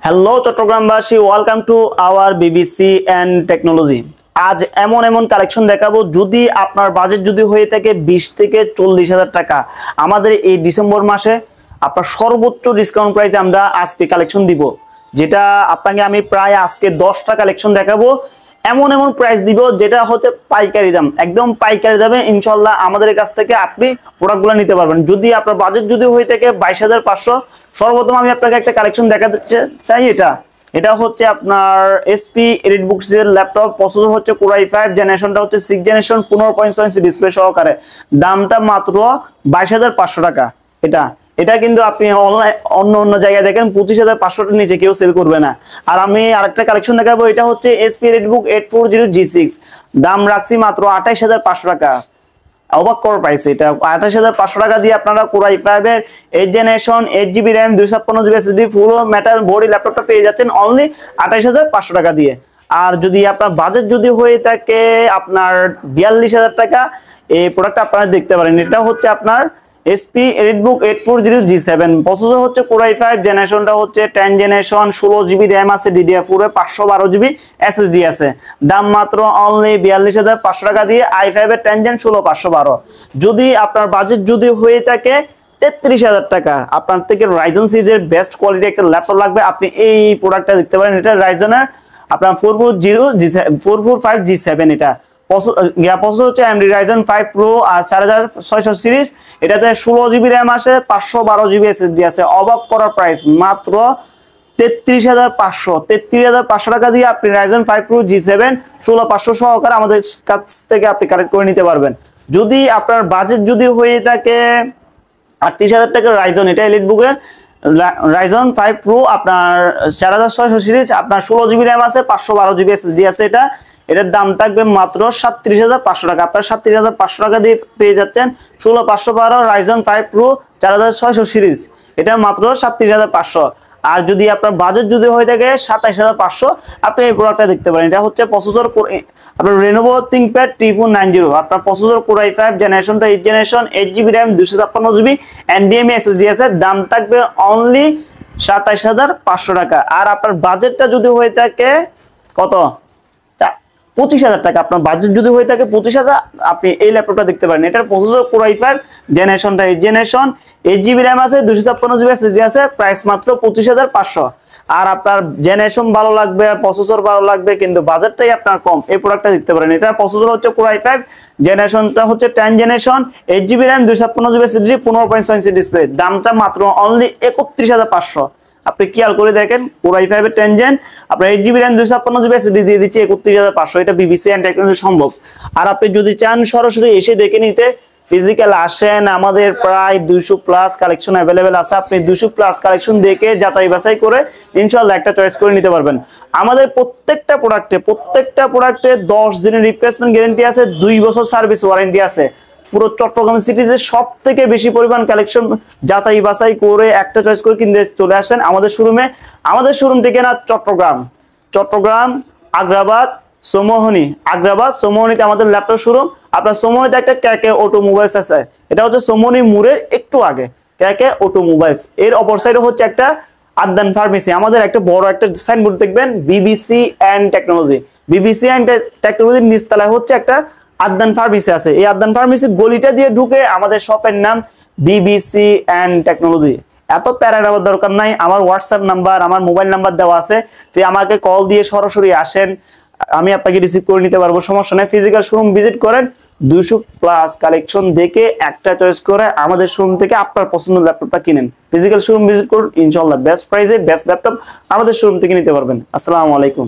Hello চট্টগ্রামবাসী, welcome to our BBC and technology. আজ এমন এমন কালেকশন দেখাবো, যদি আপনার বাজেট যদি হয়ে থাকে 20 থেকে 40,000 টাকা, আমাদের এই ডিসেম্বর মাসে আপনার সর্বোচ্চ ডিসকাউন্ট প্রাইসে আমরা আজকে কালেকশন দিব, যেটা আপনাকে আমি প্রায় আজকে 10টা কালেকশন দেখাবো। এমন এমন প্রাইস দিব যেটা হতে পাইকারি দাম, একদম পাইকারি দামে ইনশাল্লাহ আমাদের কাছ থেকে আপনি প্রোডাক্টগুলো নিতে পারবেন। যদি আপনার বাজেট যদি হয়ে থাকে 22,500, সর্বপ্রথম আমি আপনাকে একটা কালেকশন দেখাতে চাই। এটা হচ্ছে আপনার এসপি এডিটবুকস এর ল্যাপটপ, প্রসেসর হচ্ছে Core i5, জেনারেশনটা হচ্ছে 6 জেনারেশন, 15.7 ইঞ্চি ডিসপ্লে সহকারে। দামটা মাত্র 22,500 টাকা। এটা কিন্তু আপনি অন্য জায়গায় দেখেন 25,500 নিচে কেউ সেল করবে না। আর আমি আরেকটা কালেকশন দেখাবো, এটা হচ্ছে এসপি এডিটবুক 840G6, দাম রাখছি মাত্র 28,500 টাকা। অবাক করার প্রাইস এটা। 28,500 টাকা দিয়ে আপনারা Core i5 এর 8 generation 8GB RAM 256GB SSD ফুল মেটাল বডি ল্যাপটপটা পেয়ে যাচ্ছেন অনলি 28,500 টাকা দিয়ে। আর যদি আপনার বাজেট যদি হয়ে থাকে আপনার 42,000 টাকা, এই প্রোডাক্টটা আপনারা দেখতে পারেন। এটা হচ্ছে আপনার এসপি এডিটবুক 840G7, প্রসেসর হচ্ছে Core i5, জেনারেশনটা হচ্ছে 10 জেনারেশন, 16GB RAM আছে, DDR4 এ 512GB SSD আছে। দাম মাত্র অনলি 42,500 টাকা দিয়ে i5 এর 10 জেন 16512। যদি আপনার বাজেট যদি হয়ে থাকে 33,000 টাকা, আপনার থেকে রাইজন সিরিজের বেস্ট কোয়ালিটি একটা ল্যাপটপ লাগবে, আপনি এই প্রোডাক্টটা দেখতে পারেন। এটা রাইজনের আপনার 445G7, এটা প্রসেসর হচ্ছে AMD Ryzen 5 Pro আর 4600 সিরিজ। এটাতে 16GB RAM আছে, 512GB SSD আছে। অবাক করার প্রাইস মাত্র 33,500 টাকা দিয়ে আপনি Ryzen 5 Pro G7 16500 সহকারে আমাদের কাছ থেকে আপনি কালেক্ট করে নিতে পারবেন। যদি আপনার বাজেট যদি হয়ে থাকে 38,000 টাকা, রাইজন, এটা এলিটবুকের Ryzen 5 Pro আপনার 4600 সিরিজ, আপনার 16GB RAM আছে, 512GB SSD আছে। এটার দাম থাকবে মাত্র 37,500 টাকা। আপনার 37,500 টাকা দিয়ে পেয়ে যাচ্ছেন 16512 Ryzen 5 Pro 4600 সিরিজ, এটা মাত্র 37,500। আর যদি আপনার বাজেট যদি হয়ে থাকে 27,500, আপনি এই প্রোডাক্টটা দেখতে পারেন। এটা হচ্ছে প্রসেসর আপনার Lenovo ThinkPad T490, আপনার processor Core i5, জেনারেশনটা 8 generation, 8GB RAM 256GB NVMe SSD আছে। দাম থাকবে অনলি 27,500 টাকা। আর আপনার বাজেটটা যদি হয়ে থাকে কত 25,000 টাকা, আপনার বাজেট যদি হয়ে থাকে 25,000, আপনি এই ল্যাপটপটা দেখতে পারেন। এটার processor Core i5, জেনারেশনটা 8 generation, 8GB RAM আছে, 256GB SSD আছে। প্রাইস মাত্র 25,500। আর আপনার জেনারেশন ভালো লাগবে, প্রসেসর ভালো লাগবে, কিন্তু বাজেটটাই আপনার কম, এই প্রোডাক্টটা দেখতে পারেন। এটা প্রসেসর হচ্ছে Core i5, জেনারেশনটা হচ্ছে 10 generation, 8GB RAM 256GB SSD 15.6 inch display. দামটা মাত্র অনলি 31,500। আপনি খেয়াল করে দেখেন, Core i5 এর 10 জেন আপনার 8GB RAM 256GB SSD দিয়ে দিচ্ছে 31,500। এটা বিবিসি এন্ড টেকনোলজি সম্ভব। আর আপনি যদি চান সরাসরি এসে দেখে নিতে, ফিজিক্যাল আসেন, আমাদের প্রায় 200+ কালেকশন অ্যাভেলেবেল আছে। আপনি 200+ কালেকশন দেখে যাচাই বাছাই করে ইনশাআল্লাহ একটা চয়েস করে নিতে পারবেন। আমাদের প্রত্যেকটা প্রোডাক্টে 10 দিনের রিপ্লেসমেন্ট গ্যারান্টি আছে, 2 বছর সার্ভিস ওয়ারেন্টি আছে। পুরো চট্টগ্রাম সিটিতে সব থেকে বেশি পরিমাণ কালেকশন যাচাই বাছাই করে একটা চয়েস করে কিনতে চলে আসেন আমাদের শোরুমে। আমাদের শোরুম ঠিকানা চট্টগ্রাম আগ্রাবাদ সোমোহনীতে আমাদের ল্যাপটপ শোরুম। আপনার সোমোহনীতে একটা কেকে অটোমোবাইলস আছে, এটা হচ্ছে সোমোহনী মোড়ের একটু আগে কেকে অটোমোবাইলস। এর অপর সাইডে হচ্ছে একটা আদনান ফার্মেসি। আমাদের একটা বড় একটা সাইনবোর্ড দেখবেন বিবিসি এন্ড টেকনোলজি, নিচতলায় হচ্ছে একটা আদনান ফার্মেসি আছে। এই আদনান ফার্মেসি গলিটা দিয়ে ঢুকে আমাদের শপের নাম বিবিসি এন্ড টেকনোলজি। এত প্যারা নেওয়ার দরকার নাই, আমার হোয়াটসঅ্যাপ নাম্বার, আমার মোবাইল নাম্বার দেওয়া আছে। তো আমাকে কল দিয়ে সরাসরি আসেন, আমি আপনাকে রিসিভ করে নিতে পারবো, সমস্যা নেই। ফিজিক্যাল শোরুম ভিজিট করেন, 200+ কালেকশন দেখে একটা চয়েস করে আমাদের শোরুম থেকে আপনার পছন্দের ল্যাপটপটা কিনেন। ফিজিক্যাল শোরুম ভিজিট করুন, ইনশাআল্লাহ বেস্ট প্রাইসে বেস্ট ল্যাপটপ আমাদের শোরুম থেকে নিতে পারবেন। আসসালামু আলাইকুম।